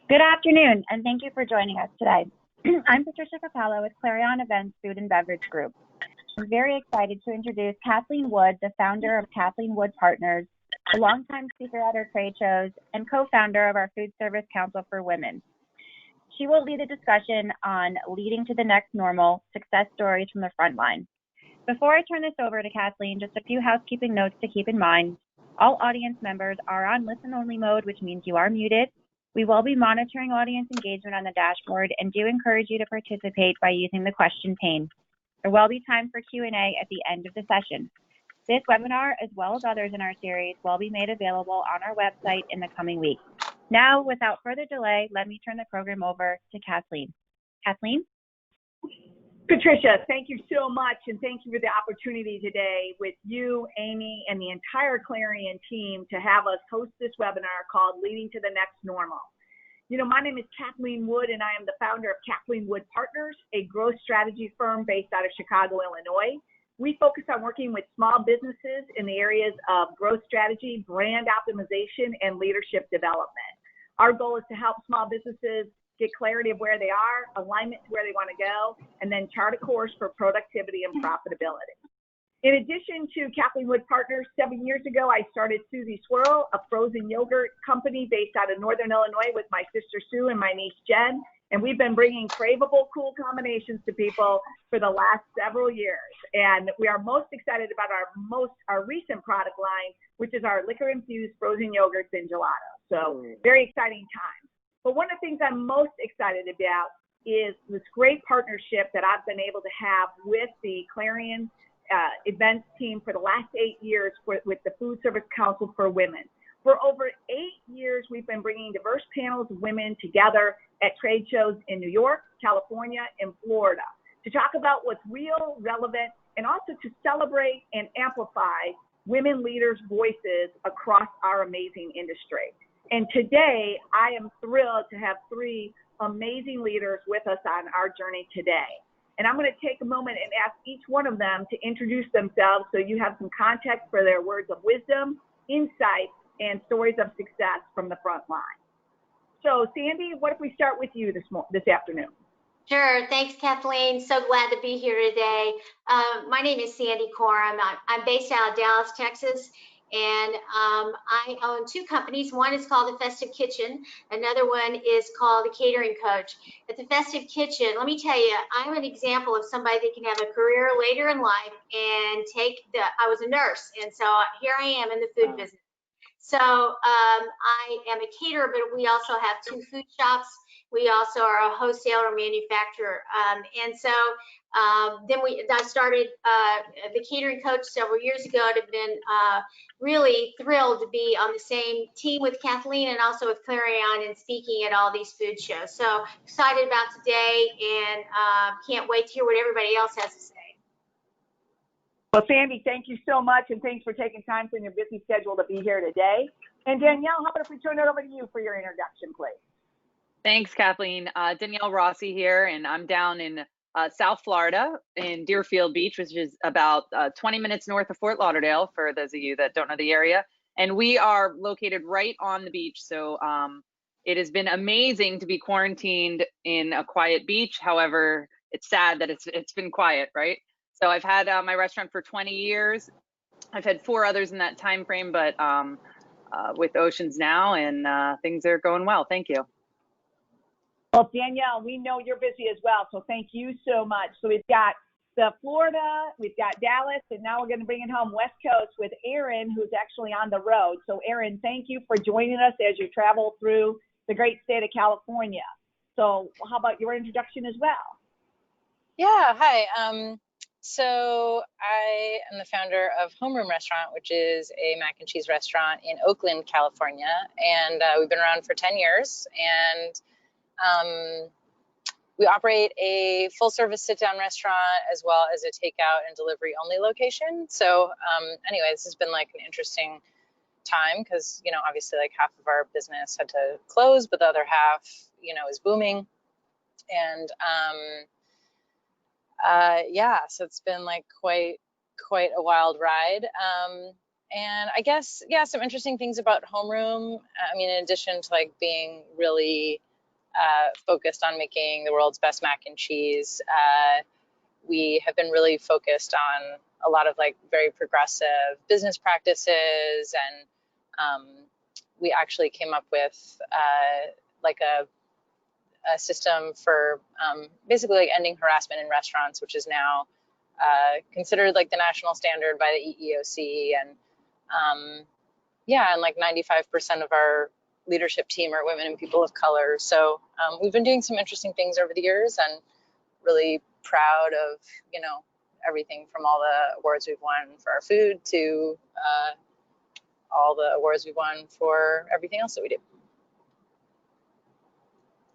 Good afternoon, and thank you for joining us today. I'm Patricia Capello with Clarion Events Food and Beverage Group. I'm very excited to introduce Kathleen Wood, the founder of Kathleen Wood Partners, a longtime speaker at our trade shows, and co-founder of our Food Service Council for Women. She will lead a discussion on leading to the next normal, success stories from the front line. Before I turn this over to Kathleen, just a few housekeeping notes to keep in mind. All audience members are on listen-only mode, which means you are muted. We will be monitoring audience engagement on the dashboard and do encourage you to participate by using the question pane. There will be time for Q&A at the end of the session. This webinar, as well as others in our series, will be made available on our website in the coming weeks. Now, without further delay, let me turn the program over to Kathleen. Kathleen? Patricia, thank you so much, and thank you for the opportunity today with you, Amy, and the entire Clarion team to have us host this webinar called Leading to the Next Normal. You know, my name is Kathleen Wood, and I am the founder of Kathleen Wood Partners, a growth strategy firm based out of Chicago, Illinois. We focus on working with small businesses in the areas of growth strategy, brand optimization, and leadership development. Our goal is to help small businesses get clarity of where they are, alignment to where they want to go, and then chart a course for productivity and profitability. In addition to Kathleen Wood Partners, 7 years ago, I started Susie Swirl, a frozen yogurt company based out of Northern Illinois with my sister Sue and my niece Jen. And we've been bringing craveable, cool combinations to people for the last several years. And we are most excited about our recent product line, which is our liquor-infused frozen yogurts and gelato. So very exciting times. But one of the things I'm most excited about is this great partnership that I've been able to have with the Clarion events team for the last 8 years with the Food Service Council for Women. For over 8 years, we've been bringing diverse panels of women together at trade shows in New York, California, and Florida to talk about what's real, relevant, and also to celebrate and amplify women leaders' voices across our amazing industry. And today, I am thrilled to have 3 amazing leaders with us on our journey today. And I'm going to take a moment and ask each one of them to introduce themselves so you have some context for their words of wisdom, insight, and stories of success from the front line. So, Sandy, what if we start with you this afternoon? Sure. Thanks, Kathleen. So glad to be here today. My name is Sandy Corum. I'm based out of Dallas, Texas. And I own 2 companies. One is called The Festive Kitchen. Another one is called The Catering Coach. At The Festive Kitchen, let me tell you, I'm an example of somebody that can have a career later in life and I was a nurse. And so here I am in the food business. So I am a caterer, but we also have 2 food shops. We also are a wholesaler manufacturer. And so then I started the Catering Coach several years ago. I've been really thrilled to be on the same team with Kathleen and also with Clarion and speaking at all these food shows. So excited about today and can't wait to hear what everybody else has to say. Well, Sandy, thank you so much, and thanks for taking time from your busy schedule to be here today. And Danielle, how about if we turn it over to you for your introduction, please? Thanks, Kathleen. Danielle Rossi here, and I'm down in South Florida in Deerfield Beach, which is about 20 minutes north of Fort Lauderdale, for those of you that don't know the area. And we are located right on the beach, so it has been amazing to be quarantined in a quiet beach. However, it's sad that it's been quiet, right? So I've had my restaurant for 20 years. I've had 4 others in that time frame, but with Oceans now, and things are going well. Thank you. Well, Danielle, we know you're busy as well, so thank you so much. So we've got the Florida, we've got Dallas, and now we're going to bring it home West Coast with Erin, who's actually on the road. So Erin, thank you for joining us as you travel through the great state of California. So how about your introduction as well? Yeah, hi. So I am the founder of Homeroom Restaurant, which is a mac and cheese restaurant in Oakland, California. And we've been around for 10 years. And we operate a full service sit down restaurant as well as a takeout and delivery only location. So anyway, this has been like an interesting time because, you know, obviously like half of our business had to close, but the other half, you know, is booming. And yeah, so it's been like quite a wild ride. And I guess, yeah, some interesting things about homeroom. I mean, in addition to like being really focused on making the world's best mac and cheese, we have been really focused on a lot of like very progressive business practices, and we actually came up with like a system for basically like ending harassment in restaurants, which is now considered like the national standard by the EEOC. And yeah, and like 95% of our leadership team are women and people of color. So we've been doing some interesting things over the years, and really proud of, you know, everything from all the awards we've won for our food to all the awards we've won for everything else that we do.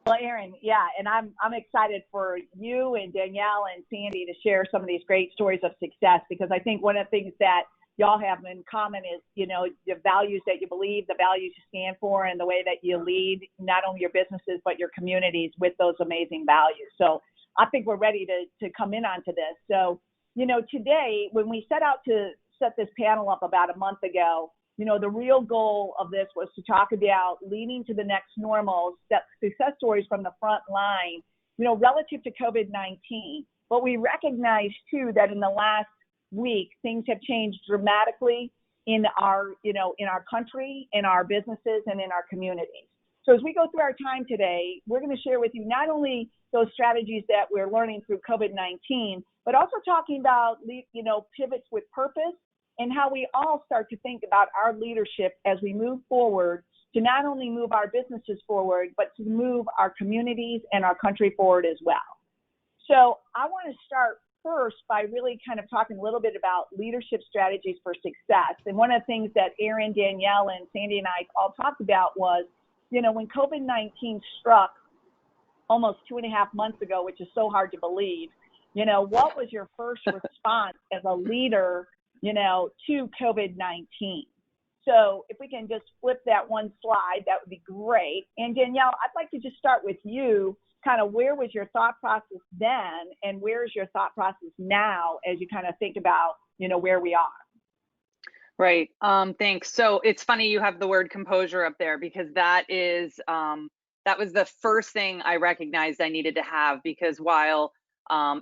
Well, Erin, yeah, and I'm excited for you and Danielle and Sandy to share some of these great stories of success, because I think one of the things that y'all have in common is, you know, the values that you believe, the values you stand for, and the way that you lead not only your businesses but your communities with those amazing values. So I think we're ready to come in onto this. So, you know, today when we set out to set this panel up about a month ago, you know, the real goal of this was to talk about leading to the next normal, success stories from the front line, you know, relative to COVID-19. But we recognize too that in the last week, things have changed dramatically in our, you know, in our country, in our businesses, and in our communities. So as we go through our time today, we're going to share with you not only those strategies that we're learning through COVID-19, but also talking about, you know, pivots with purpose, and how we all start to think about our leadership as we move forward to not only move our businesses forward, but to move our communities and our country forward as well. So I want to start first by really kind of talking a little bit about leadership strategies for success. And one of the things that Erin, Danielle, and Sandy and I all talked about was, you know, when COVID-19 struck almost 2.5 months ago, which is so hard to believe, you know, what was your first response as a leader, you know, to COVID-19? So if we can just flip that one slide, that would be great. And Danielle, I'd like to just start with you. Kind of where was your thought process then, and where's your thought process now as you kind of think about, you know, where we are? Right. Thanks. So it's funny you have the word composure up there, because that is that was the first thing I recognized I needed to have, because while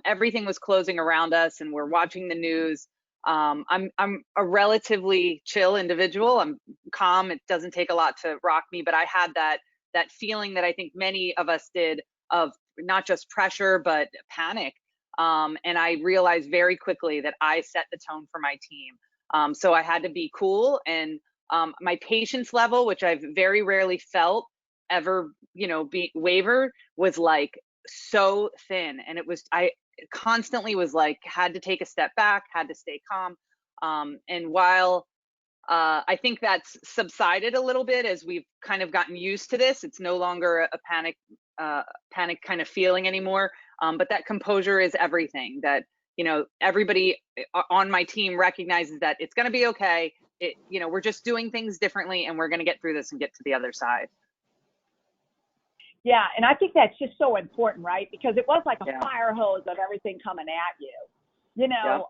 everything was closing around us and we're watching the news, I'm a relatively chill individual. I'm calm. It doesn't take a lot to rock me, but I had that feeling that I think many of us did, of not just pressure, but panic. And I realized very quickly that I set the tone for my team. So I had to be cool, and my patience level, which I've very rarely felt ever, you know, waver, was like so thin. And it was, I constantly was like, had to take a step back, had to stay calm. And while I think that's subsided a little bit as we've kind of gotten used to this, it's no longer a panic kind of feeling anymore. But that composure is everything. That, you know, everybody on my team recognizes that it's going to be okay. You know, we're just doing things differently, and we're going to get through this and get to the other side. Yeah, and I think that's just so important, right? Because it was like a fire hose of everything coming at you. You know,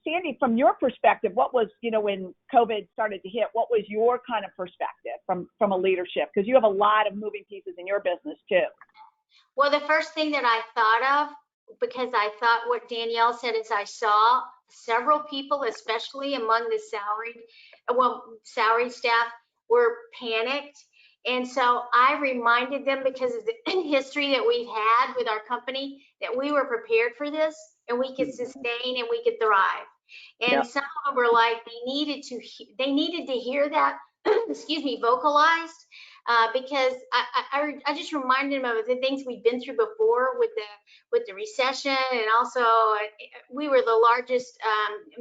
Sandy, from your perspective, what was, you know, when COVID started to hit, what was your kind of perspective from a leadership? Because you have a lot of moving pieces in your business too. Well, the first thing that I thought of, because I thought what Danielle said, is I saw several people, especially among the salaried staff, were panicked. And so I reminded them, because of the history that we've had with our company, that we were prepared for this, and we could sustain and we could thrive. And some of them were like, they needed to hear that, excuse me, vocalized, because I just reminded them of the things we've been through before with the recession, and also we were the largest,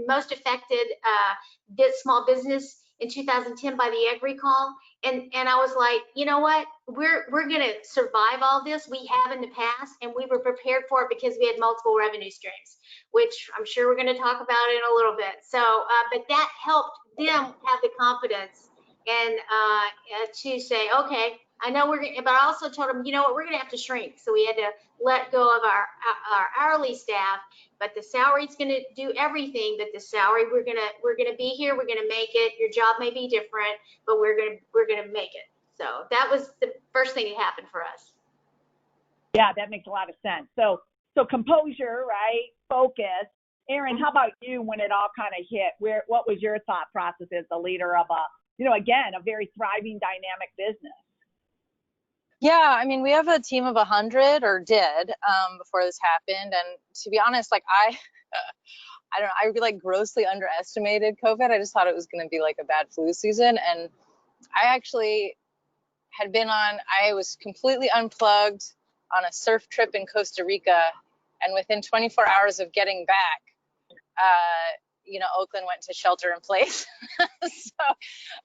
most affected small business in 2010 by the egg recall. And I was like, you know what, we're going to survive all this. We have in the past, and we were prepared for it because we had multiple revenue streams, which I'm sure we're going to talk about in a little bit. So, but that helped them have the confidence and to say, okay, I know but I also told them, you know what, we're gonna have to shrink. So we had to let go of our hourly staff, but the salary's gonna do everything. But the salary, we're gonna be here, we're gonna make it. Your job may be different, but we're gonna make it. So that was the first thing that happened for us. Yeah, that makes a lot of sense. So composure, right? Focus. Erin, how about you when it all kind of hit? What was your thought process as the leader of again, a very thriving, dynamic business? Yeah, I mean, we have a team of 100, or did, before this happened. And to be honest, like I don't know, I like grossly underestimated COVID. I just thought it was going to be like a bad flu season. And I actually I was completely unplugged on a surf trip in Costa Rica. And within 24 hours of getting back, Oakland went to shelter in place. So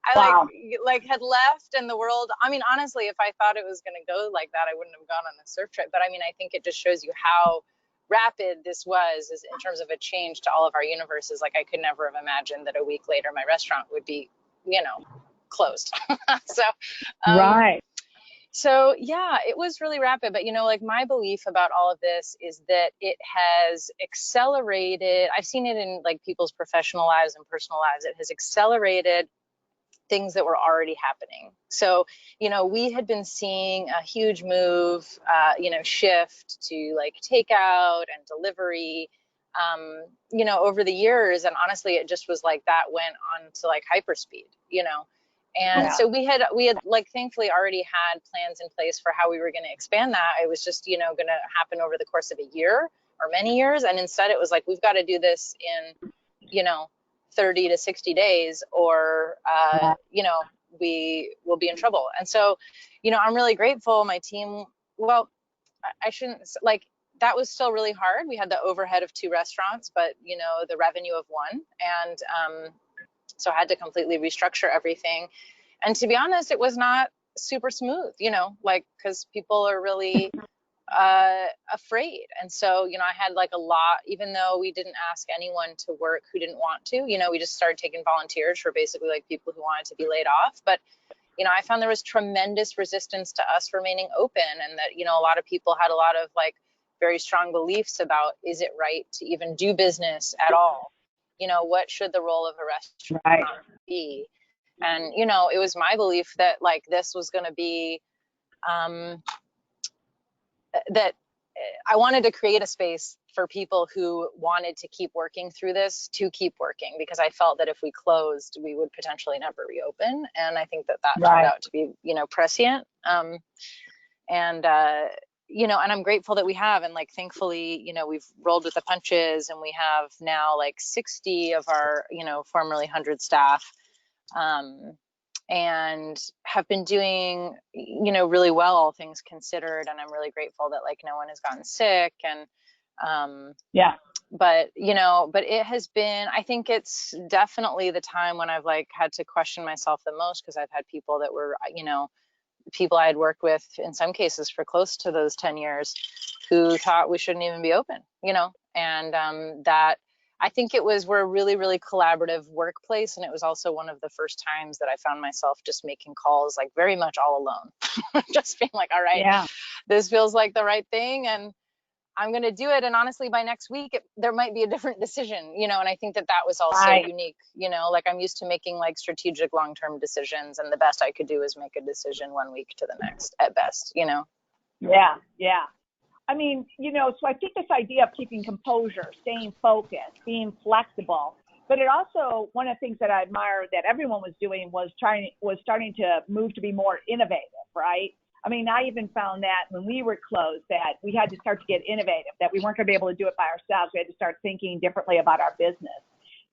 I like had left, and the world, I mean, honestly, if I thought it was going to go like that, I wouldn't have gone on a surf trip. But I mean, I think it just shows you how rapid this was in terms of a change to all of our universes. Like, I could never have imagined that a week later my restaurant would be, closed. So, right. So yeah, it was really rapid, but like my belief about all of this is that it has accelerated. I've seen it in like people's professional lives and personal lives. It has accelerated things that were already happening. So, we had been seeing a huge move, shift to like takeout and delivery, over the years. And honestly, it just was like that went on to like hyperspeed, And so we had like thankfully already had plans in place for how we were going to expand that. It was just, going to happen over the course of a year or many years. And instead it was like, we've got to do this in, 30 to 60 days or, we will be in trouble. And so, I'm really grateful. My team, well, I shouldn't, like, that was still really hard. We had the overhead of 2 restaurants, but, the revenue of 1. And, so I had to completely restructure everything. And to be honest, it was not super smooth, because people are really afraid. And so, I had like a lot, even though we didn't ask anyone to work who didn't want to, we just started taking volunteers for basically like people who wanted to be laid off. But, I found there was tremendous resistance to us remaining open, and that, a lot of people had a lot of like very strong beliefs about, is it right to even do business at all? What should the role of a restaurant be? And, it was my belief that like this was going to be, that I wanted to create a space for people who wanted to keep working through this to keep working, because I felt that if we closed, we would potentially never reopen. And I think that turned out to be, prescient. And I'm grateful that we have, and like, thankfully, we've rolled with the punches, and we have now like 60 of our, formerly 100 staff, and have been doing, really well, all things considered. And I'm really grateful that like no one has gotten sick. And, but it has been, I think it's definitely the time when I've like had to question myself the most, because I've had people that were, people I had worked with in some cases for close to those 10 years who thought we shouldn't even be open, and that I think we're a really, really collaborative workplace. And it was also one of the first times that I found myself just making calls like very much all alone, just being like, all right, this feels like the right thing, and I'm going to do it. And honestly, by next week, there might be a different decision, and I think that was also unique, like I'm used to making like strategic long-term decisions, and the best I could do is make a decision 1 week to the next at best, Yeah. I mean, so I think this idea of keeping composure, staying focused, being flexible, but it also, one of the things that I admire that everyone was doing was starting to move to be more innovative, right? I mean, I even found that when we were closed, that we had to start to get innovative, that we weren't going to be able to do it by ourselves. We had to start thinking differently about our business.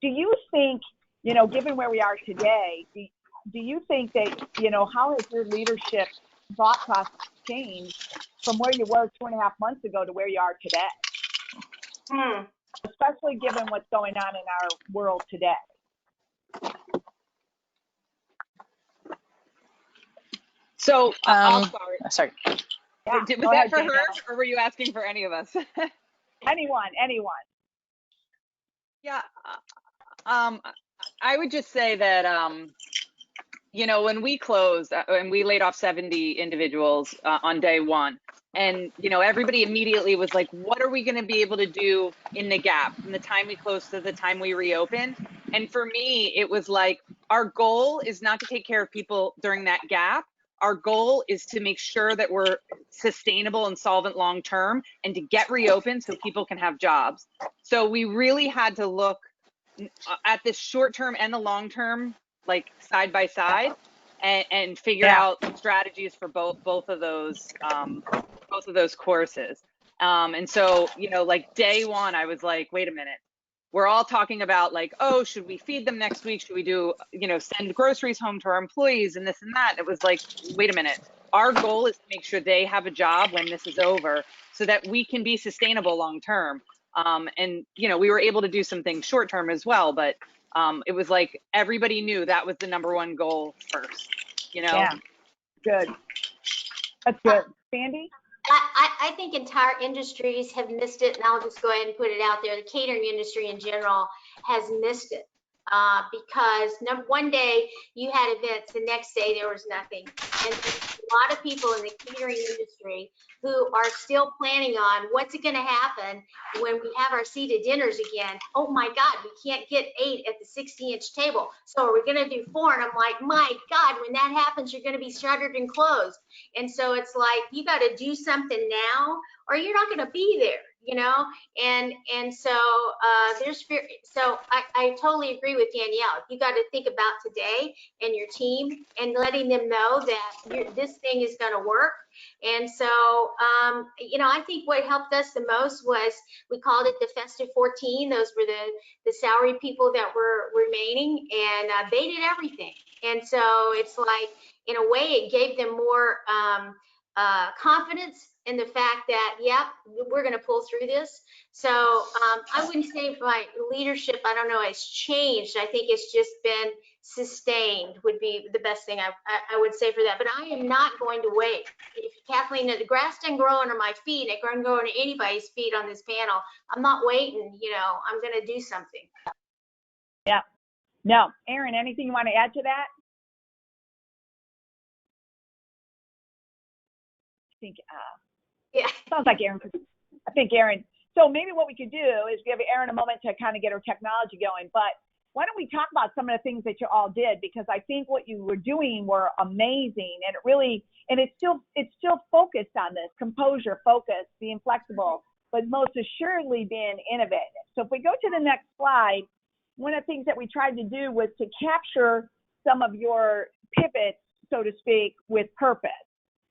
Do you think, given where we are today, do you think that, how has your leadership thought process changed from where you were 2.5 months ago to where you are today? Especially given what's going on in our world today. So I'll start. Sorry. Was that for her, or were you asking for any of us? Anyone. Yeah. I would just say that you know, when we closed and we laid off 70 individuals on day one, and, you know, everybody immediately was like, what are we going to be able to do in the gap from the time we close to the time we reopen? And for me, it was like, our goal is not to take care of people during that gap. Our goal is to make sure that we're sustainable and solvent long term, and to get reopened so people can have jobs. So we really had to look at the short term and the long term, like side by side, and figure Yeah. out strategies for both of those courses. And so, you know, like day one, I was like, wait a minute. We're all talking about like, oh, should we feed them next week? Should we do, you know, send groceries home to our employees and this and that? And it was like, wait a minute. Our goal is to make sure they have a job when this is over, so that we can be sustainable long term. And, you know, we were able to do some things short term as well, but it was like everybody knew that was the #1 goal first, you know? Yeah. Good. That's good. Sandy? I think entire industries have missed it, and I'll just go ahead and put it out there. The catering industry in general has missed it because one day you had events, the next day there was nothing. And there's a lot of people in the catering industry who are still planning on what's it going to happen when we have our seated dinners again. Oh my God, we can't get 8 at the 60-inch table. So are we going to do 4? And I'm like, my God, when that happens, you're going to be shuttered and closed. And so it's like, you got to do something now or you're not going to be there, you know? And so I totally agree with Danielle. You got to think about today and your team and letting them know that this thing is going to work. And so, you know, I think what helped us the most was we called it the Festive 14. Those were the salary people that were remaining, and they did everything. And so it's like, in a way, it gave them more confidence in the fact that, yep, we're going to pull through this. So I wouldn't say my leadership, I don't know, has changed. I think it's just been sustained would be the best thing I would say for that. But I am not going to wait. If Kathleen, the grass didn't grow under my feet, it couldn't grow under anybody's feet on this panel. I'm not waiting, you know, I'm going to do something. Yeah. No. Aaron, anything you want to add to that? I think, Yeah. sounds like Aaron. I think Aaron. So maybe what we could do is give Aaron a moment to kind of get her technology going. But why don't we talk about some of the things that you all did? Because I think what you were doing were amazing, and it really, and it's still focused on this composure, focus, being flexible, but most assuredly being innovative. So if we go to the next slide, one of the things that we tried to do was to capture some of your pivots, so to speak, with purpose.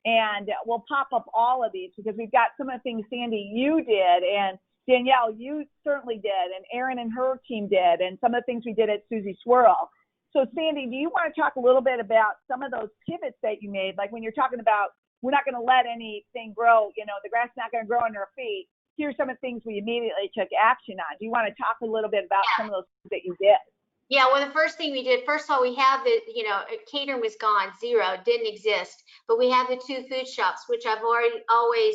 And we'll pop up all of these because we've got some of the things, Sandy, you did, and Danielle, you certainly did, and Erin and her team did, and some of the things we did at Susie Swirl. So Sandy, do you want to talk a little bit about some of those pivots that you made? Like when you're talking about, we're not going to let anything grow, you know, the grass is not going to grow under our feet. Here's some of the things we immediately took action on. Do you want to talk a little bit about some of those things that you did? Yeah, well, the first thing we did, first of all, we have the, you know, catering was gone, zero, didn't exist. But we have the 2 food shops, which I've always,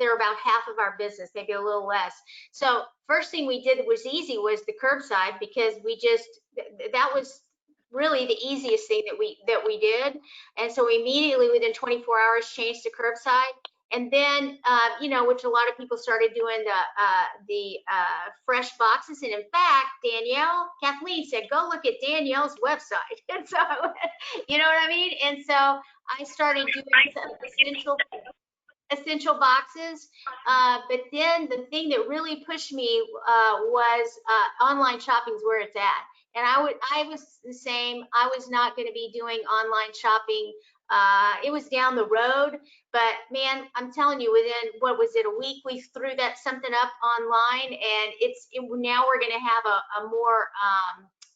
they're about half of our business, maybe a little less. So first thing we did that was easy was the curbside, because that was really the easiest thing that we did. And so we immediately, within 24 hours, changed to curbside. And then, you know, which a lot of people started doing the fresh boxes. And in fact, Kathleen said, go look at Danielle's website. And so, you know what I mean? And so I started doing some essential boxes. But then the thing that really pushed me was online shopping is where it's at. And I was the same. I was not going to be doing online shopping. It was down the road, but man, I'm telling you, within, what was it, a week, we threw something up online, and now we're going to have a more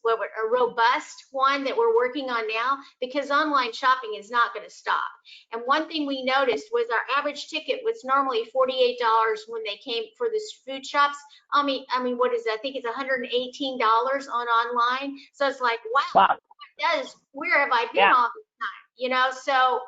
a robust one that we're working on now, because online shopping is not going to stop. And one thing we noticed was our average ticket was normally $48 when they came for the food shops. I mean, what is that? I think it's $118 on online. So it's like, wow. Where have I been all this time? You know, so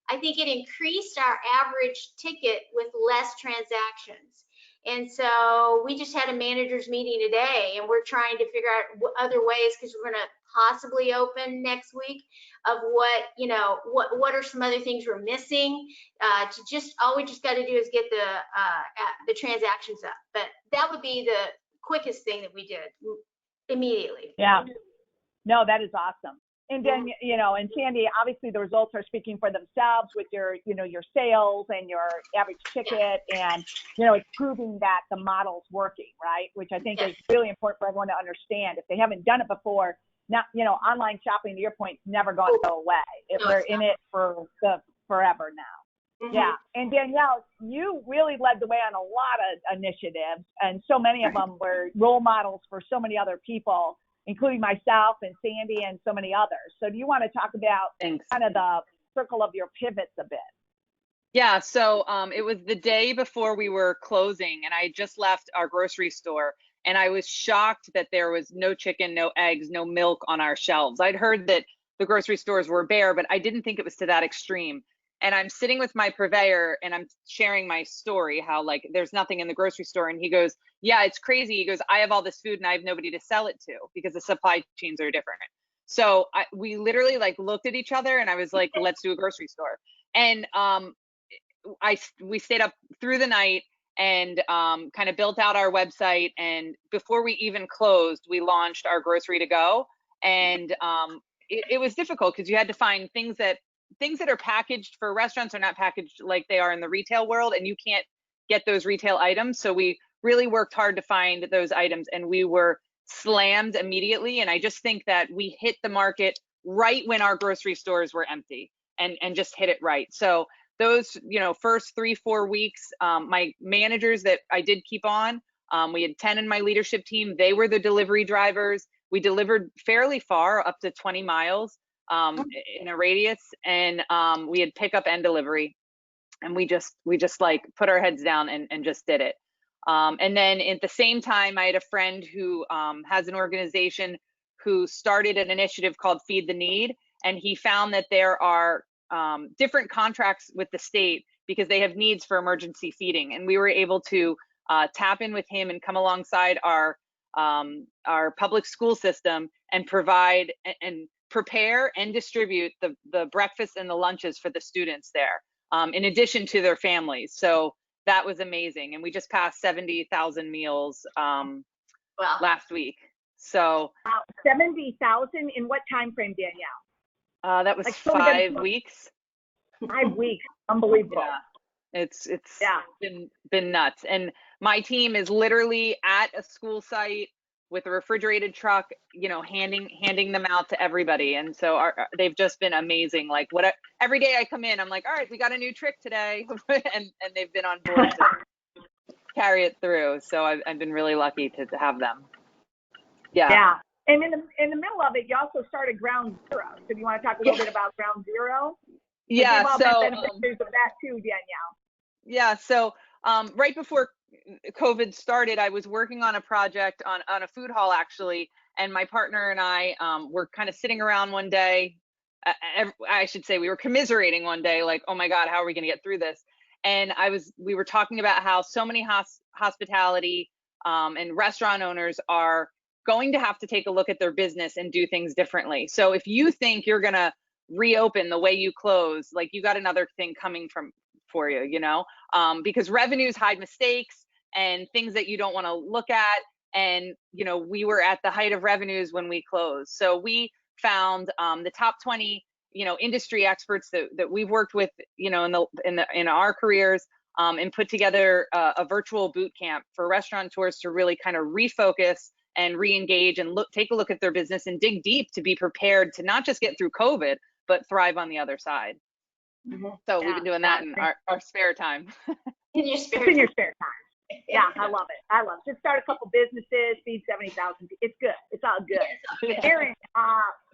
I think it increased our average ticket with less transactions. And so we just had a managers meeting today, and we're trying to figure out other ways, because we're going to possibly open next week, of what, you know, what are some other things we're missing, to just, all we just got to do is get the transactions up. But that would be the quickest thing that we did immediately. Yeah. No, that is awesome. And then, you know, and Sandy, obviously the results are speaking for themselves with your, you know, your sales and your average ticket, and, you know, it's proving that the model's working, right? Which I think is really important for everyone to understand. If they haven't done it before, not, you know, online shopping, to your point, is never going to go away. If we're in it for forever now. Yeah. And Danielle, you really led the way on a lot of initiatives, and so many of them were role models for so many other people, including myself and Sandy and so many others. So do you want to talk about kind of the circle of your pivots a bit? Yeah, so it was the day before we were closing, and I just left our grocery store, and I was shocked that there was no chicken, no eggs, no milk on our shelves. I'd heard that the grocery stores were bare, but I didn't think it was to that extreme. And I'm sitting with my purveyor and I'm sharing my story, how like there's nothing in the grocery store. And he goes, yeah, it's crazy. He goes, I have all this food and I have nobody to sell it to because the supply chains are different. So we literally like looked at each other and I was like, let's do a grocery store. And we stayed up through the night and kind of built out our website. And before we even closed, we launched our grocery to go. And it was difficult because you had to find things that are packaged for restaurants are not packaged like they are in the retail world, and you can't get those retail items. So we really worked hard to find those items, and we were slammed immediately. And I just think that we hit the market right when our grocery stores were empty, and just hit it right. So those, you know, first 3-4 weeks, my managers that I did keep on, we had 10 in my leadership team. They were the delivery drivers. We delivered fairly far, up to 20 miles. In a radius, and we had pickup and delivery, and we just like put our heads down and just did it. And then at the same time, I had a friend who has an organization who started an initiative called Feed the Need, and he found that there are different contracts with the state because they have needs for emergency feeding, and we were able to tap in with him and come alongside our public school system and provide and prepare and distribute the breakfast and the lunches for the students there, in addition to their families. So that was amazing. And we just passed 70,000 meals last week. So 70,000 in what time frame, Danielle? That was like 5 weeks. 5 weeks, unbelievable. Yeah. It's been nuts. And my team is literally at a school site with a refrigerated truck, you know, handing them out to everybody. And so they've just been amazing. Like every day I come in, I'm like, all right, we got a new trick today. and they've been on board to carry it through. So I've been really lucky to have them. Yeah. Yeah. And in the middle of it, you also started Ground Zero. So do you want to talk a little bit about Ground Zero? Yeah. So beneficiaries of that too, Danielle. Yeah. So right before COVID started, I was working on a project on a food hall actually, and my partner and I were kind of sitting around one day. I should say we were commiserating one day, like, oh my God, how are we going to get through this? And we were talking about how so many hospitality and restaurant owners are going to have to take a look at their business and do things differently. So if you think you're going to reopen the way you close, like you got another thing coming for you, you know, because revenues hide mistakes and things that you don't want to look at. And, you know, we were at the height of revenues when we closed. So we found the top 20, you know, industry experts that we've worked with, you know, in our careers, and put together a virtual boot camp for restaurateurs to really kind of refocus and re-engage and take a look at their business and dig deep to be prepared to not just get through COVID, but thrive on the other side. So we've been doing that in our spare time. In your spare time. Yeah, I love it. Just start a couple businesses, feed 70,000. It's good. It's all good. Erin,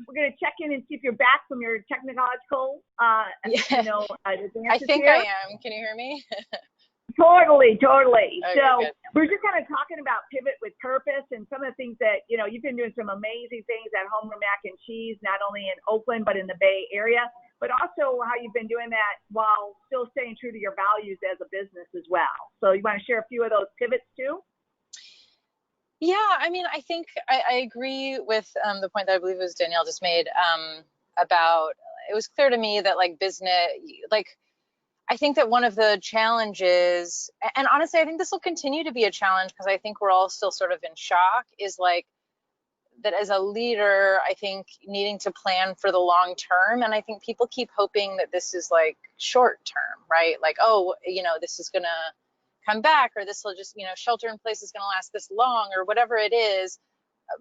we're going to check in and see if you're back from your technological, you know, I think here. I am. Can you hear me? Totally. Okay, So good. we're just kind of talking about pivot with purpose and some of the things that, you know, you've been doing some amazing things at Homeroom Mac and Cheese, not only in Oakland, but in the Bay Area, but also how you've been doing that while still staying true to your values as a business as well. So you want to share a few of those pivots too? Yeah, I mean, I think I agree with the point that I believe it was Danielle just made about, it was clear to me that like business, like I think that one of the challenges, and honestly, I think this will continue to be a challenge because I think we're all still sort of in shock, is like that as a leader, I think needing to plan for the long term. And I think people keep hoping that this is like short term, right? Like, oh, you know, this is going to come back, or this will just, you know, shelter in place is going to last this long, or whatever it is.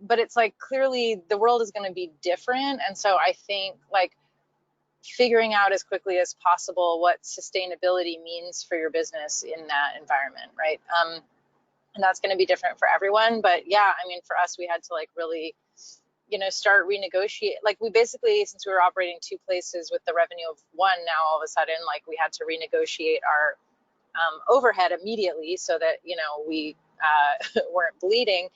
But it's like clearly the world is going to be different. And so I think like figuring out as quickly as possible what sustainability means for your business in that environment, right? And that's going to be different for everyone. But yeah, I mean, for us, we had to like really, you know, start renegotiate. Like we basically, since we were operating two places with the revenue of one, now all of a sudden, like we had to renegotiate our overhead immediately so that, you know, we weren't bleeding.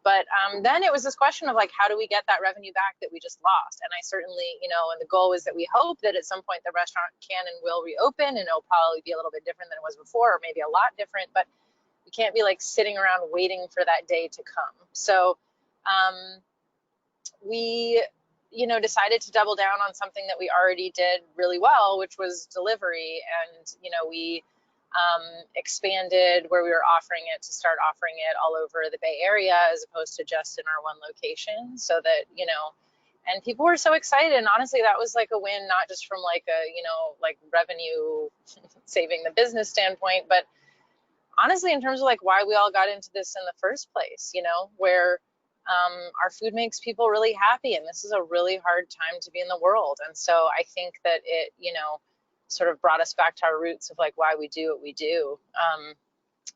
But then it was this question of like, how do we get that revenue back that we just lost? And I certainly, you know, and the goal is that we hope that at some point the restaurant can and will reopen, and it'll probably be a little bit different than it was before, or maybe a lot different, but we can't be like sitting around waiting for that day to come. So we, you know, decided to double down on something that we already did really well, which was delivery. And, you know, we expanded where we were offering it to start offering it all over the Bay Area as opposed to just in our one location, so that, you know, and people were so excited. And honestly, that was like a win, not just from like a, you know, like revenue saving the business standpoint, but honestly, in terms of like why we all got into this in the first place, you know, where our food makes people really happy. And this is a really hard time to be in the world. And so I think that it, you know, sort of brought us back to our roots of like why we do what we do.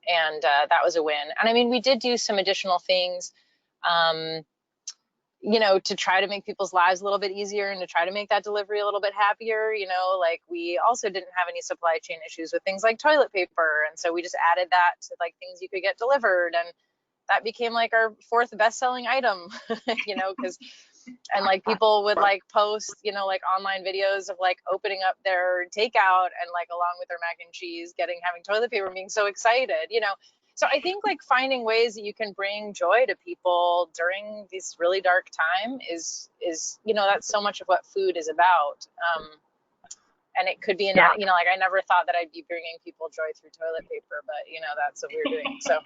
And that was a win. And I mean, we did do some additional things, you know, to try to make people's lives a little bit easier and to try to make that delivery a little bit happier. You know, like we also didn't have any supply chain issues with things like toilet paper. And so we just added that to like things you could get delivered. And that became like our fourth best-selling item, you know, because, and like people would like post, you know, like online videos of like opening up their takeout and like along with their mac and cheese, having toilet paper, being so excited, you know. So I think like finding ways that you can bring joy to people during this really dark time is, you know, that's so much of what food is about. And it could be, you know, like I never thought that I'd be bringing people joy through toilet paper, but you know, that's what we're doing. So.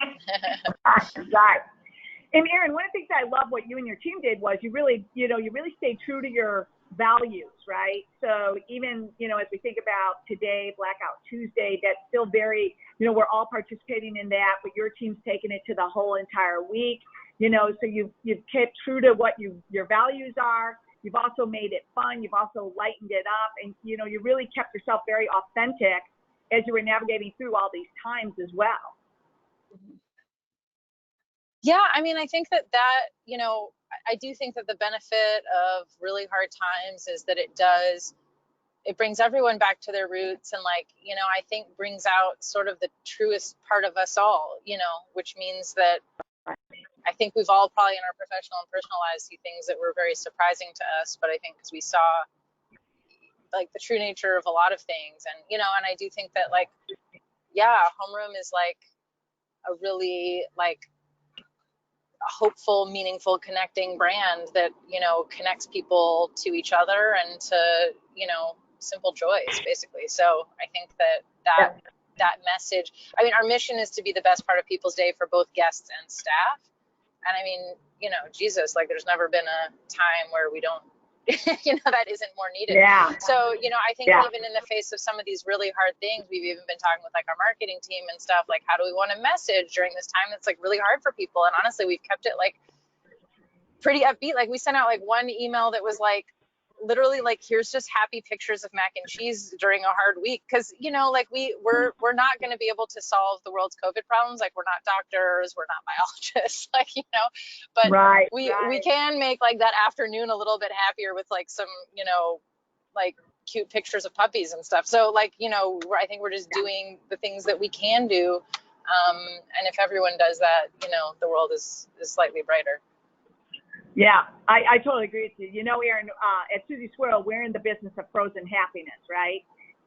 Right. And Erin, one of the things I love what you and your team did was you really stayed true to your values, right? So even, you know, as we think about today, Blackout Tuesday, that's still very, you know, we're all participating in that, but your team's taken it to the whole entire week, you know, so you've kept true to what your values are. You've also made it fun. You've also lightened it up, and, you know, you really kept yourself very authentic as you were navigating through all these times as well. Yeah, I mean, I think that, you know, I do think that the benefit of really hard times is that it brings everyone back to their roots, and like, you know, I think brings out sort of the truest part of us all, you know, which means that I think we've all probably in our professional and personal lives see things that were very surprising to us, but I think because we saw like the true nature of a lot of things. And, you know, and I do think that like, yeah, Homeroom is like a really like hopeful, meaningful, connecting brand that, you know, connects people to each other and to, you know, simple joys, basically. So I think that message, I mean, our mission is to be the best part of people's day for both guests and staff. And I mean, you know, Jesus, like there's never been a time where we don't, you know, that isn't more needed. Yeah. So, you know, I think even in the face of some of these really hard things, we've even been talking with like our marketing team and stuff, like how do we want to message during this time that's like really hard for people? And honestly, we've kept it like pretty upbeat. Like we sent out like one email that was like literally like, here's just happy pictures of mac and cheese during a hard week. Cause you know, like we're not going to be able to solve the world's COVID problems. Like we're not doctors, we're not biologists, like, you know, but we can make like that afternoon a little bit happier with like some, you know, like cute pictures of puppies and stuff. So like, you know, I think we're just doing the things that we can do. And if everyone does that, you know, the world is slightly brighter. Yeah, I totally agree with you. You know, Erin, at Suzy Swirl, we're in the business of frozen happiness, right?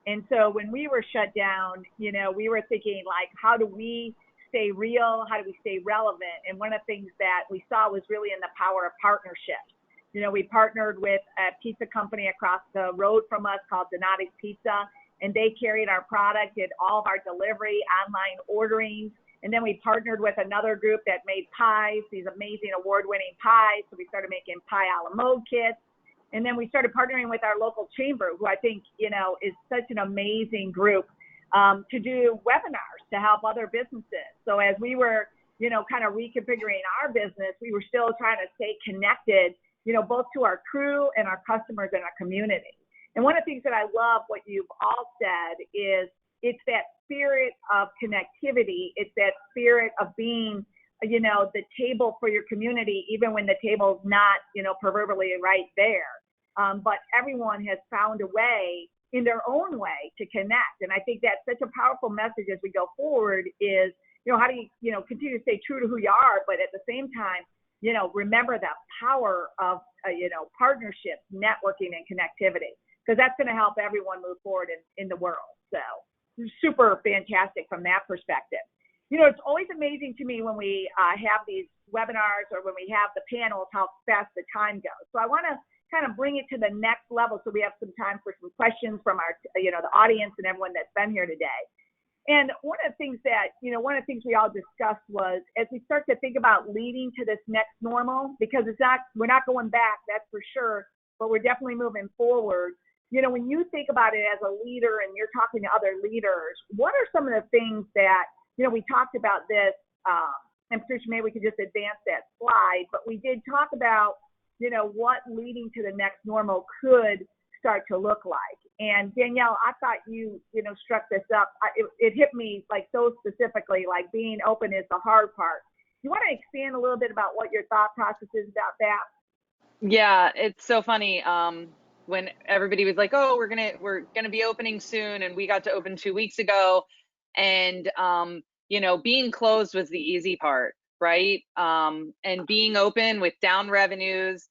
And so when we were shut down, you know, we were thinking like, how do we stay real? How do we stay relevant? And one of the things that we saw was really in the power of partnerships. You know, we partnered with a pizza company across the road from us called Donati's Pizza, and they carried our product, did all of our delivery, online ordering. And then we partnered with another group that made pies, these amazing award-winning pies. So we started making pie a la mode kits. And then we started partnering with our local chamber, who I think, you know, is such an amazing group, to do webinars to help other businesses. So as we were, you know, kind of reconfiguring our business, we were still trying to stay connected, you know, both to our crew and our customers and our community. And one of the things that I love what you've all said is it's that spirit of connectivity. It's that spirit of being, you know, the table for your community, even when the table's not, you know, proverbially right there. But everyone has found a way in their own way to connect. And I think that's such a powerful message as we go forward is, you know, how do you, you know, continue to stay true to who you are, but at the same time, you know, remember the power of, you know, partnerships, networking, and connectivity, because that's going to help everyone move forward in the world. So super fantastic from that perspective. You know, it's always amazing to me when we have these webinars or when we have the panels, how fast the time goes. So I want to kind of bring it to the next level so we have some time for some questions from our, you know, the audience and everyone that's been here today. And one of the things that, you know, one of the things we all discussed was as we start to think about leading to this next normal, because it's not, we're not going back, that's for sure, but we're definitely moving forward. You know, when you think about it as a leader and you're talking to other leaders, what are some of the things that, you know, we talked about this, and Patricia, maybe we could just advance that slide, but we did talk about, you know, what leading to the next normal could start to look like. And Danielle, I thought you know, struck this up. It hit me like so specifically, like being open is the hard part. You want to expand a little bit about what your thought process is about that? Yeah, it's so funny. When everybody was like, "Oh, we're gonna be opening soon," and we got to open 2 weeks ago, and you know, being closed was the easy part, right? And being open with down revenues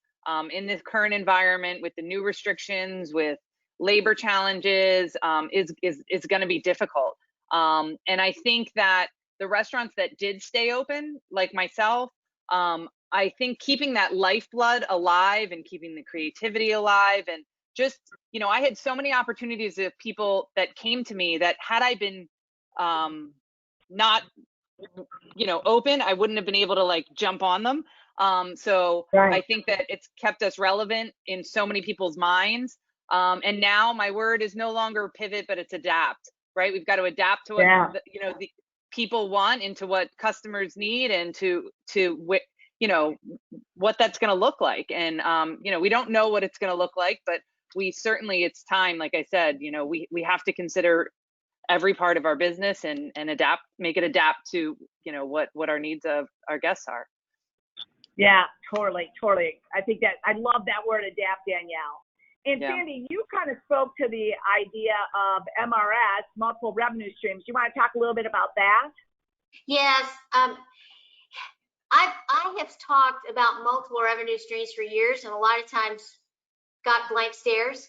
in this current environment with the new restrictions, with labor challenges, is going to be difficult. And I think that the restaurants that did stay open, like myself, I think keeping that lifeblood alive and keeping the creativity alive, and just, you know, I had so many opportunities of people that came to me that had I been not, you know, open, I wouldn't have been able to like jump on them. So Right. I think that it's kept us relevant in so many people's minds. And now my word is no longer pivot, but it's adapt, right? We've got to adapt to what, you know, the people want, into what customers need, and to you know, what that's going to look like. And, you know, we don't know what it's going to look like, but we certainly, it's time, like I said, you know, we have to consider every part of our business and adapt, make it adapt to, you know, what our needs of our guests are. Yeah, totally. I think that, I love that word, adapt, Danielle. And Yeah. Sandy, you kind of spoke to the idea of MRS, multiple revenue streams. You want to talk a little bit about that? Yes. I have talked about multiple revenue streams for years, and a lot of times got blank stares.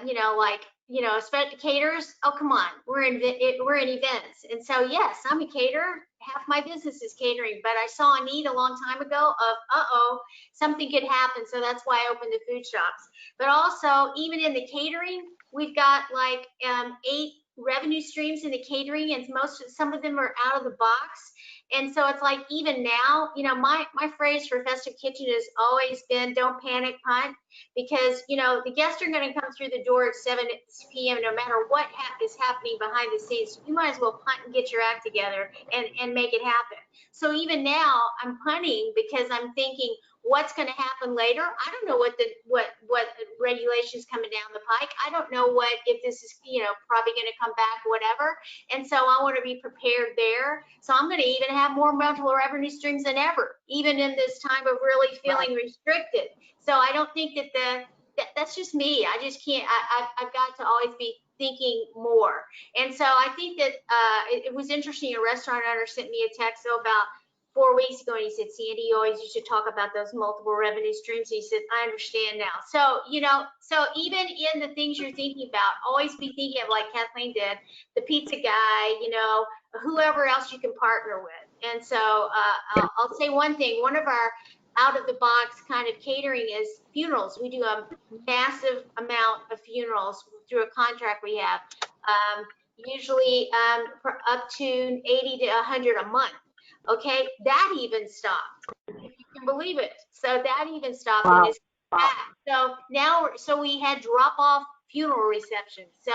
You know, like, you know, especially caterers. Oh, come on, we're in events, and so yes, I'm a caterer. Half my business is catering, but I saw a need a long time ago of something could happen, so that's why I opened the food shops. But also, even in the catering, we've got like 8 revenue streams in the catering, and some of them are out of the box. And so it's like, even now, you know, my phrase for Festive Kitchen has always been, don't panic, punt, because, you know, the guests are going to come through the door at 7 p.m. no matter what is happening behind the scenes. You might as well punt and get your act together and make it happen. So even now I'm punting because I'm thinking, what's going to happen later? I don't know what regulations coming down the pike. I don't know if this is, you know, probably going to come back, whatever. And so I want to be prepared there. So I'm going to even have more multiple revenue streams than ever, even in this time of really feeling restricted. So I don't think that's just me. I just can't, I've got to always be thinking more. And so I think that it was interesting. A restaurant owner sent me a text about 4 weeks ago, and he said, Sandy, you always used to talk about those multiple revenue streams. He said, I understand now. So, so even in the things you're thinking about, always be thinking of, like Kathleen did, the pizza guy, whoever else you can partner with. And so I'll say one thing, one of our out of the box kind of catering is funerals. We do a massive amount of funerals through a contract we have, usually for up to 80 to 100 a month. Okay, that even stopped, if you can believe it. So that even stopped. Wow. And it's back. So now, we had drop off funeral receptions. So,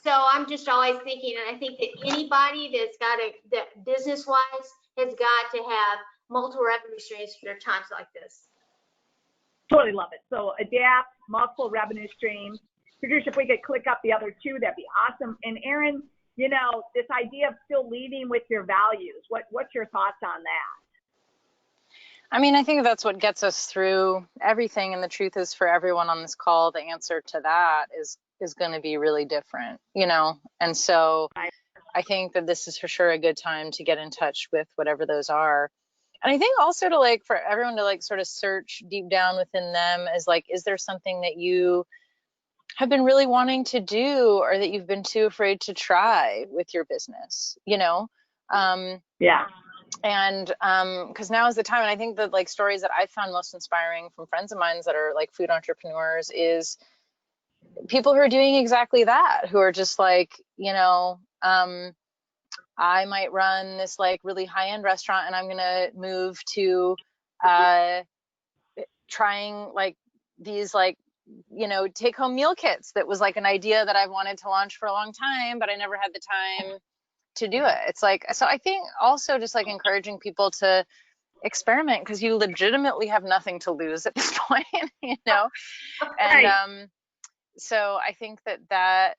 so I'm just always thinking, and I think that anybody that's got that business wise has got to have multiple revenue streams for times like this. Totally love it. So adapt, multiple revenue streams. Patricia, if we could click up the other two, that'd be awesome. And Aaron, this idea of still leading with your values, what's your thoughts on that? I mean, I think that's what gets us through everything. And the truth is, for everyone on this call, the answer to that is going to be really different, And so I think that this is for sure a good time to get in touch with whatever those are. And I think also to for everyone to sort of search deep down within them as is there something that you have been really wanting to do or that you've been too afraid to try with your business, Yeah. And because now is the time. And I think that stories that I found most inspiring from friends of mine that are food entrepreneurs is people who are doing exactly that, who are just I might run this really high-end restaurant and I'm going to move to trying these take home meal kits. That was an idea that I've wanted to launch for a long time, but I never had the time to do it. It's so I think also just encouraging people to experiment, because you legitimately have nothing to lose at this point, And so I think that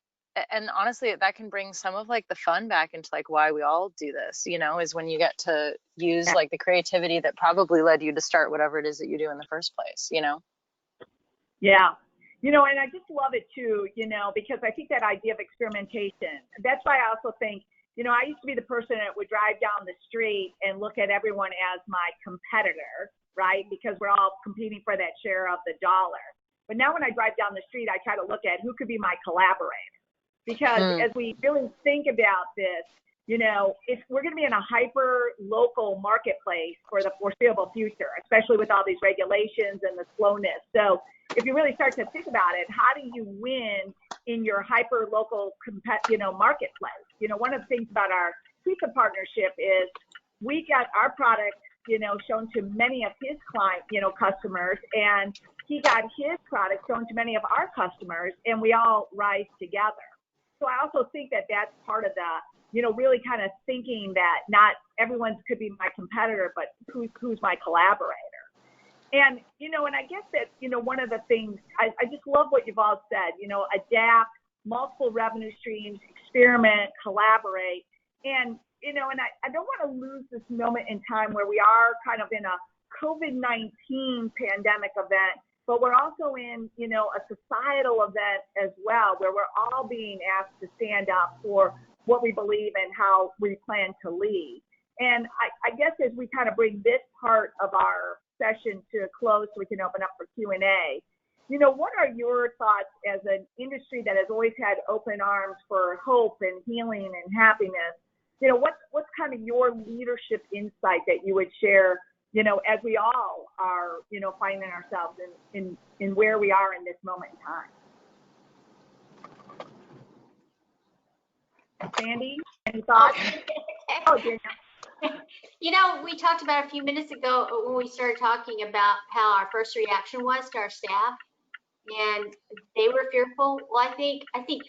and honestly, that can bring some of the fun back into why we all do this, is when you get to use the creativity that probably led you to start whatever it is that you do in the first place, Yeah. And I just love it too, because I think that idea of experimentation, that's why I also think, I used to be the person that would drive down the street and look at everyone as my competitor, right? Because we're all competing for that share of the dollar. But now when I drive down the street, I try to look at who could be my collaborator. Because as we really think about this, if we're going to be in a hyper local marketplace for the foreseeable future, especially with all these regulations and the slowness. So if you really start to think about it, how do you win in your hyper local, marketplace? One of the things about our pizza partnership is we got our product, shown to many of his client, customers, and he got his product shown to many of our customers, and we all rise together. So I also think that that's part of the, really kind of thinking that not everyone could be my competitor, but who's my collaborator. And, and I guess that, one of the things, I just love what you've all said, adapt, multiple revenue streams, experiment, collaborate. And, and I don't want to lose this moment in time where we are kind of in a COVID-19 pandemic event, but we're also in, a societal event as well, where we're all being asked to stand up for what we believe and how we plan to lead. And I guess as we kind of bring this part of our session to a close so we can open up for Q&A, what are your thoughts as an industry that has always had open arms for hope and healing and happiness? What's kind of your leadership insight that you would share, as we all are, finding ourselves in where we are in this moment in time? Sandy, any thoughts? Oh, Danielle. We talked about a few minutes ago when we started talking about how our first reaction was to our staff, and they were fearful. Well, I think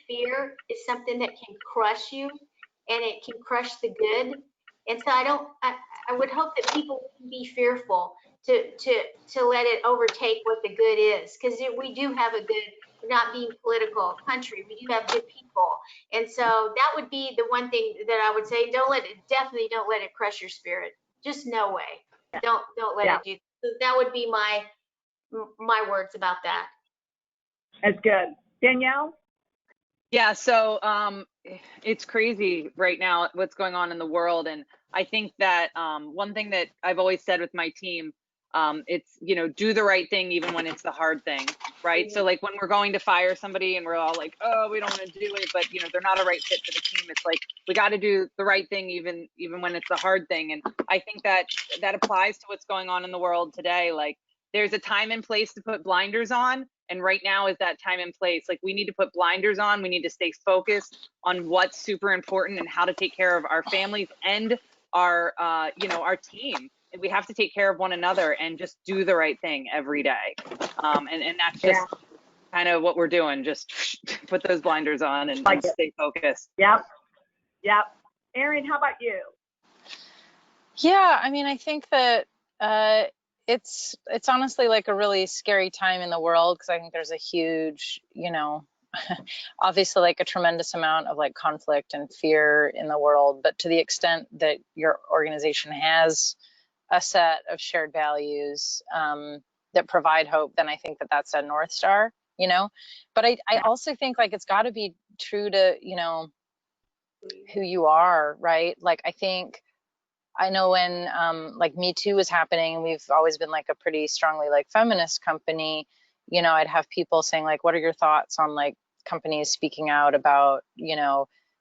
fear is something that can crush you, and it can crush the good. And so I would hope that people wouldn't be fearful to let it overtake what the good is, because we do have a good, not being political, country. We do have good people. And so that would be the one thing that I would say, definitely don't let it crush your spirit. Just no way. Don't let it do. So that would be my words about that. That's good. Danielle? Yeah, so it's crazy right now what's going on in the world, and I think that one thing that I've always said with my team, it's, do the right thing even when it's the hard thing, right? So like when we're going to fire somebody and we're all like, oh, we don't want to do it, but they're not a right fit for the team. It's like, we got to do the right thing even when it's the hard thing. And I think that applies to what's going on in the world today. Like there's a time and place to put blinders on. And right now is that time and place. Like we need to put blinders on. We need to stay focused on what's super important and how to take care of our families and our team. And we have to take care of one another and just do the right thing every day. And that's just kind of what we're doing. Just put those blinders on and stay focused. Yep. Erin, how about you? Yeah, I mean, I think that it's honestly like a really scary time in the world, because I think there's a huge, obviously like a tremendous amount of like conflict and fear in the world. But to the extent that your organization has a set of shared values that provide hope, then I think that that's a North Star, But I also think like it's got to be true to, who you are, right? Like I know when like Me Too was happening, and we've always been like a pretty strongly like feminist company, I'd have people saying like, what are your thoughts on like companies speaking out about,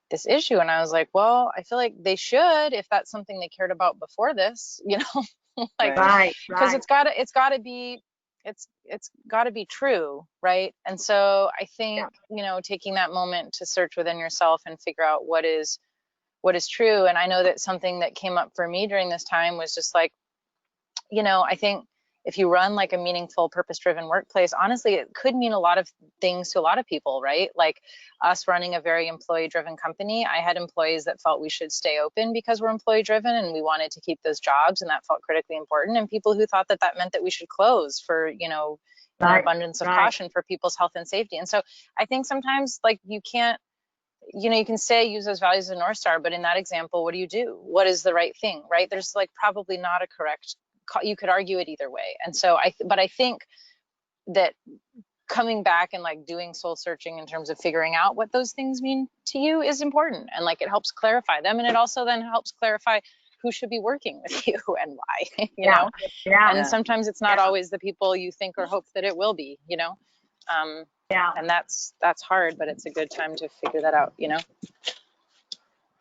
this issue? And I was like, well, I feel like they should, if that's something they cared about before this, like, right. Because it's gotta be true, right? And so I think, taking that moment to search within yourself and figure out what is true. And I know that something that came up for me during this time was just like, I think if you run like a meaningful, purpose-driven workplace, honestly, it could mean a lot of things to a lot of people, right? Like us running a very employee-driven company, I had employees that felt we should stay open because we're employee-driven and we wanted to keep those jobs, and that felt critically important. And people who thought that meant that we should close for, an abundance of caution for people's health and safety. And so I think sometimes like you can't, you can say use those values as a North Star, but in that example, what do you do? What is the right thing, right? There's like probably not a correct, you could argue it either way. And so but I think that coming back and like doing soul searching in terms of figuring out what those things mean to you is important. And like it helps clarify them. And it also then helps clarify who should be working with you and why, you know? Yeah. And sometimes it's not always the people you think or hope that it will be, And that's hard, but it's a good time to figure that out,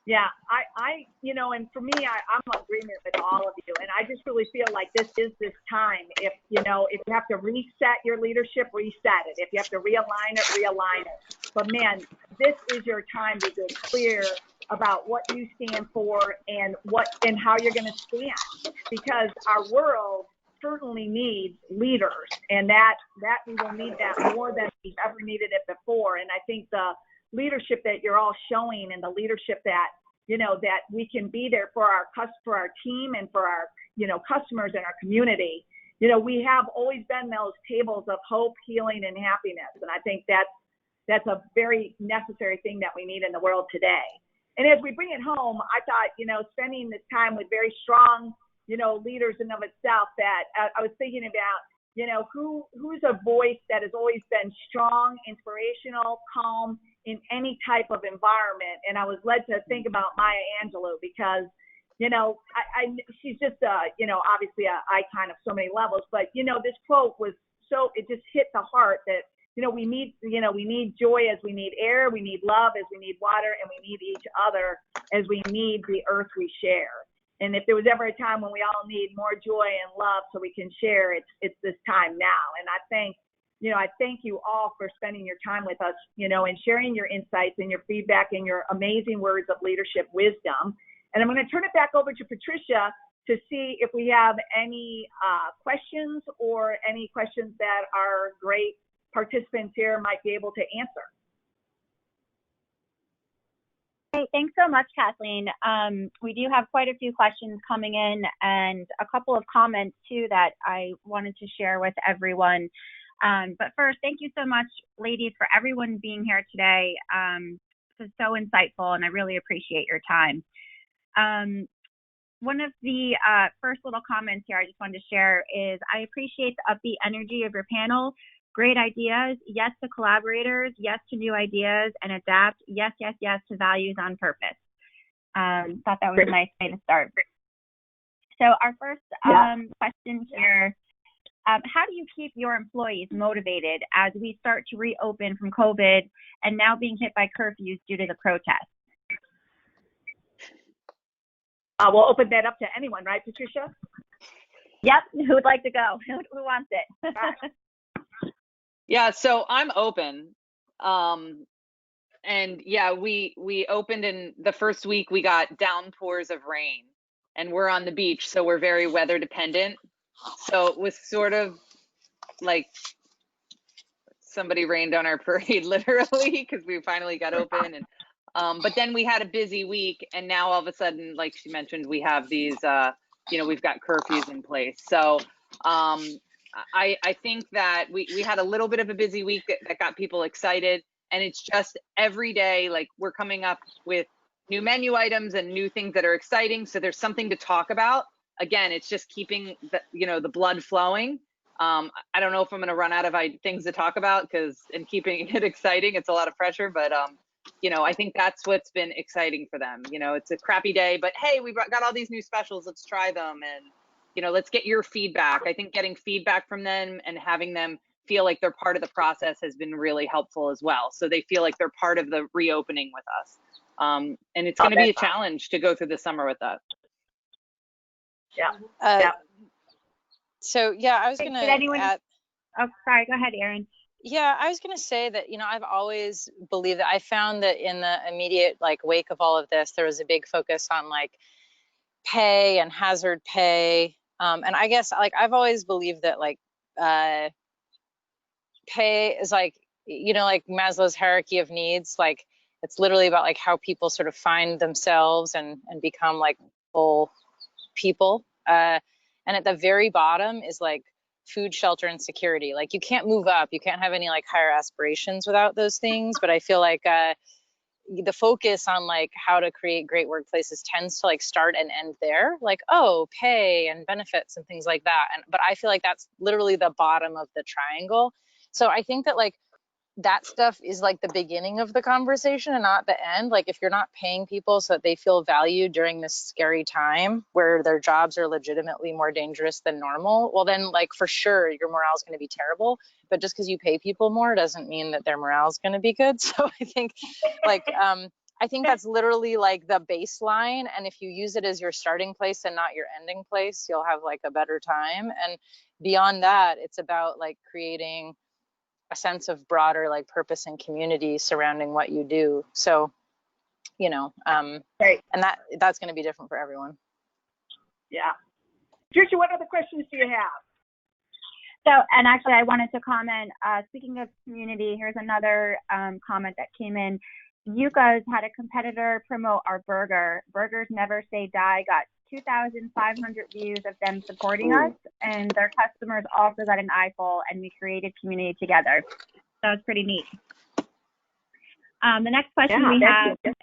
Yeah, I and for me, I'm in agreement with all of you. And I just really feel like this is this time. If you have to reset your leadership, reset it. If you have to realign it, realign it. But man, this is your time to get clear about what you stand for and how you're going to stand, because our world certainly needs leaders, and that we will need that more than we've ever needed it before. And I think the leadership that you're all showing, and the leadership that that we can be there for our team and for our customers and our community. We have always been those tables of hope, healing, and happiness, and I think that's a very necessary thing that we need in the world today. And as we bring it home, I thought spending this time with very strong leaders in of itself, that I was thinking about who's a voice that has always been strong, inspirational, calm in any type of environment. And I was led to think about Maya Angelou, because she's just obviously an icon of so many levels. But this quote was it just hit the heart that we need joy as we need air, we need love as we need water, and we need each other as we need the earth we share. And if there was ever a time when we all need more joy and love so we can share, it's this time now. And I thank you all for spending your time with us, and sharing your insights and your feedback and your amazing words of leadership wisdom. And I'm going to turn it back over to Patricia to see if we have any questions, or any questions that our great participants here might be able to answer. Great. Thanks so much, Kathleen. We do have quite a few questions coming in, and a couple of comments too that I wanted to share with everyone. But first, thank you so much, ladies, for everyone being here today. This is so insightful, and I really appreciate your time. One of the first little comments here I just wanted to share is, I appreciate the upbeat energy of your panel. Great ideas. Yes to collaborators. Yes to new ideas and adapt. Yes, yes, yes to values on purpose. Thought that was a nice way to start. So our first question here, how do you keep your employees motivated as we start to reopen from COVID and now being hit by curfews due to the protests? We'll open that up to anyone, right, Patricia? Yep. Who would like to go? Who wants it? Yeah, so I'm open. And yeah, we opened in the first week, we got downpours of rain, and we're on the beach, so we're very weather dependent. So it was sort of like somebody rained on our parade, literally, because we finally got open. And but then we had a busy week, and now all of a sudden, like she mentioned, we have these we've got curfews in place. So I think that we had a little bit of a busy week that got people excited, and it's just every day, like, we're coming up with new menu items and new things that are exciting, so there's something to talk about. Again, it's just keeping the blood flowing. I don't know if I'm going to run out of things to talk about, because in keeping it exciting, it's a lot of pressure, but I think that's what's been exciting for them. It's a crappy day, but hey, we got all these new specials, let's try them, and let's get your feedback. I think getting feedback from them and having them feel like they're part of the process has been really helpful as well, so they feel like they're part of the reopening with us. And it's going to be a challenge to go through the summer with that. Yeah. So yeah, I was going to add. Oh, sorry. Go ahead, Erin. Yeah, I was going to say that, I've always believed that. I found that in the immediate wake of all of this, there was a big focus on pay and hazard pay. And I guess I've always believed that pay is Maslow's hierarchy of needs. It's literally about how people sort of find themselves and become full people. And at the very bottom is food, shelter, and security. You can't move up, you can't have any higher aspirations without those things. But I feel the focus on how to create great workplaces tends to start and end there, pay and benefits and things like that. But I feel that's literally the bottom of the triangle. So I think that that stuff is the beginning of the conversation and not the end. If you're not paying people so that they feel valued during this scary time where their jobs are legitimately more dangerous than normal, well then for sure your morale is going to be terrible. But just because you pay people more doesn't mean that their morale is going to be good. So I think I think that's literally the baseline, and if you use it as your starting place and not your ending place, you'll have a better time. And beyond that, it's about creating a sense of broader purpose and community surrounding what you do. So, Great. And that's going to be different for everyone. Yeah. Tricia, what other questions do you have? So, and actually I wanted to comment, speaking of community, here's another comment that came in. You guys had a competitor promote our burger. Burgers Never Say Die got 2,500 views of them supporting us, and their customers also got an eyeful, and we created community together. That was pretty neat. The next question we have is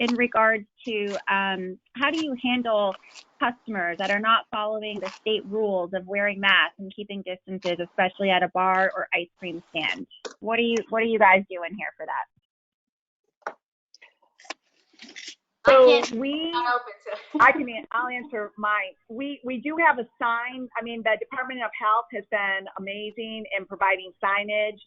in regards to how do you handle customers that are not following the state rules of wearing masks and keeping distances, especially at a bar or ice cream stand? What are you guys doing here for that? So I'll answer mine. We do have a sign. I mean, the Department of Health has been amazing in providing signage.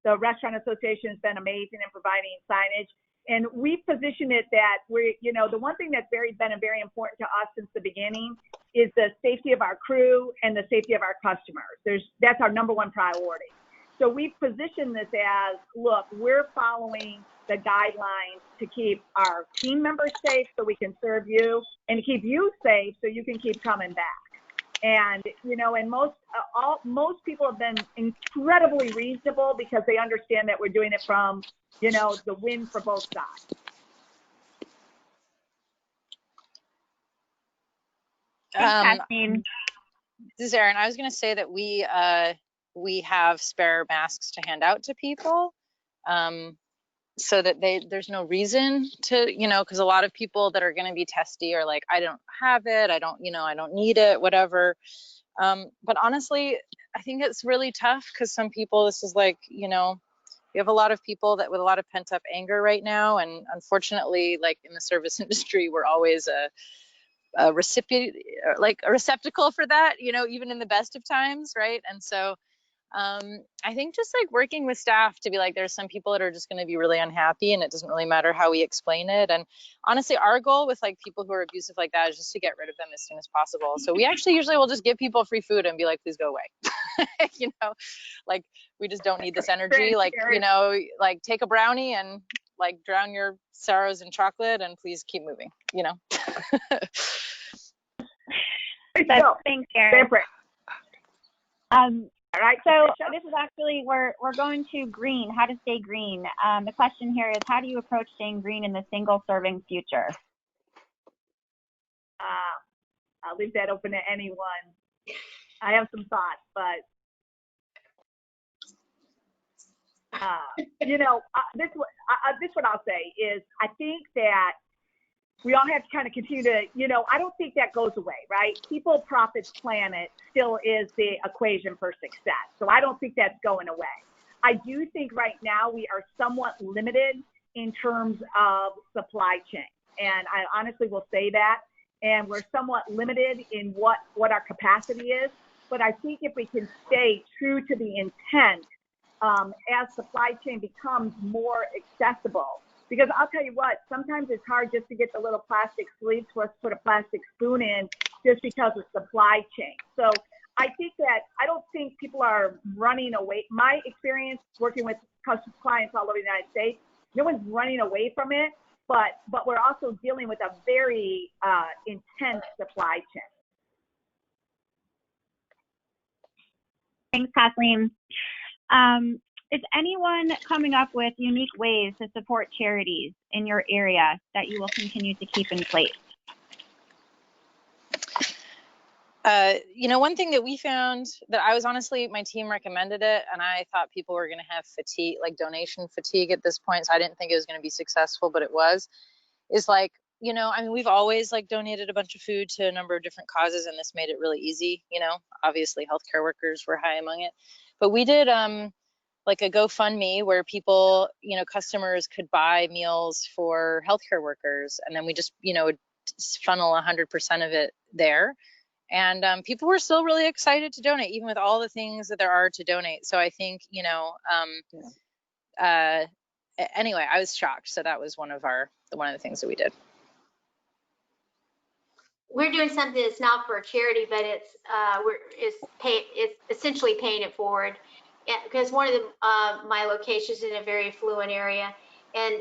The Restaurant Association has been amazing in providing signage. And we've positioned it that the one thing that's been very important to us since the beginning is the safety of our crew and the safety of our customers. That's our number one priority. So we've positioned this as, look, we're following the guidelines to keep our team members safe so we can serve you, and to keep you safe so you can keep coming back. And, and most people have been incredibly reasonable because they understand that we're doing it from, the win for both sides. This is Erin. I was going to say that we have spare masks to hand out to people, so that there's no reason to, because a lot of people that are going to be testy are I don't have it, I don't need it, whatever. But honestly, I think it's really tough because some people, this is we have a lot of people that with a lot of pent up anger right now. And unfortunately, like in the service industry, we're always a recipient, like a receptacle for that, you know, even in the best of times, right? And so I think just like working with staff to be like, there's some people that are just going to be really unhappy and it doesn't really matter how we explain it. And honestly, our goal with like people who are abusive like that is just to get rid of them as soon as possible. So we actually usually will just give people free food and be like, please go away. You know, like we just don't need this energy. Like, you know, like take a brownie and like drown your sorrows in chocolate and please keep moving, you know. Thanks, Erin. All right, so this is actually, we're going to green, how to stay green. The question here is, how do you approach staying green in the single serving future? I'll leave that open to anyone. I have some thoughts, but you know, this what I'll say is, I think that we all have to kind of continue to, you know, I don't think that goes away, right? People, profits, planet still is the equation for success. So I don't think that's going away. I do think right now we are somewhat limited in terms of supply chain. And I honestly will say that. And we're somewhat limited in what our capacity is. But I think if we can stay true to the intent as supply chain becomes more accessible, because I'll tell you what, sometimes it's hard just to get the little plastic sleeves for us to put a plastic spoon in just because of supply chain. So I think that, I don't think people are running away. My experience working with custom clients all over the United States, no one's running away from it, but we're also dealing with a very intense supply chain. Thanks, Kathleen. Is anyone coming up with unique ways to support charities in your area that you will continue to keep in place? You know, one thing that we found that I was honestly, my team recommended it, and I thought people were going to have fatigue, like donation fatigue at this point. So I didn't think it was going to be successful, but it was. Is like, you know, I mean, we've always like donated a bunch of food to a number of different causes, and this made it really easy. You know, obviously healthcare workers were high among it, but we did like a GoFundMe where people, you know, customers could buy meals for healthcare workers, and then we just, you know, would funnel 100% of it there. And people were still really excited to donate, even with all the things that there are to donate. So I think, you know, anyway, I was shocked. So that was one of the things that we did. We're doing something that's not for a charity, but it's essentially paying it forward. Because one of my locations is in a very affluent area, and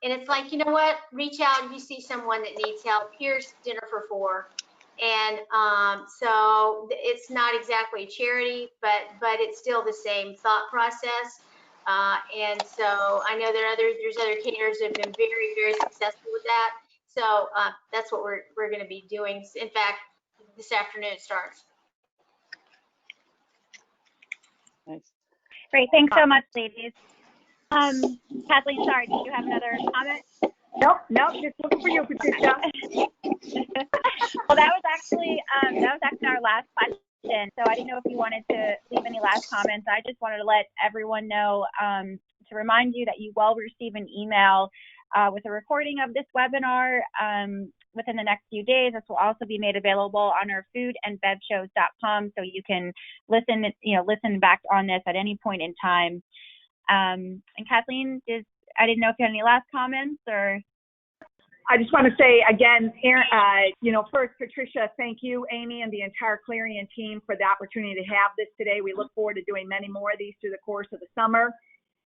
it's like, you know what, reach out if you see someone that needs help. Here's dinner for 4, and so it's not exactly a charity, but it's still the same thought process. And so I know there's other caterers that have been very, very successful with that. So that's what we're going to be doing. In fact, this afternoon it starts. Nice. Great, thanks so much, ladies. Kathleen, sorry, did you have another comment? Nope, just looking for you, Patricia. Well, that was actually our last question. So I didn't know if you wanted to leave any last comments. I just wanted to let everyone know, to remind you that you will receive an email with a recording of this webinar within the next few days. This will also be made available on our foodandbevshows.com, so you can listen back on this at any point in time. And Kathleen, I didn't know if you had any last comments or. I just want to say again, Erin, first, Patricia, thank you, Amy, and the entire Clarion team for the opportunity to have this today. We look forward to doing many more of these through the course of the summer.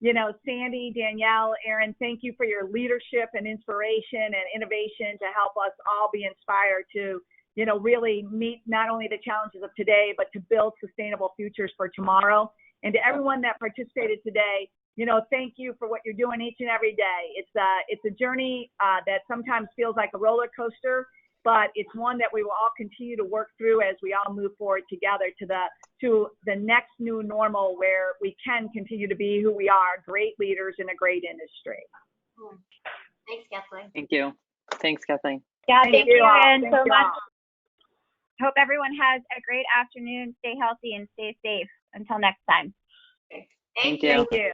You know, Sandy, Danielle, Erin, thank you for your leadership and inspiration and innovation to help us all be inspired to, you know, really meet not only the challenges of today, but to build sustainable futures for tomorrow. And to everyone that participated today, you know, thank you for what you're doing each and every day. It's a journey that sometimes feels like a roller coaster, but it's one that we will all continue to work through as we all move forward together to the next new normal, where we can continue to be who we are, great leaders in a great industry. Thanks, Kathleen. Thank you. Thanks, Kathleen. Yeah, thank you, Erin, so much. All. Hope everyone has a great afternoon. Stay healthy and stay safe. Until next time. Thank you. Thank you.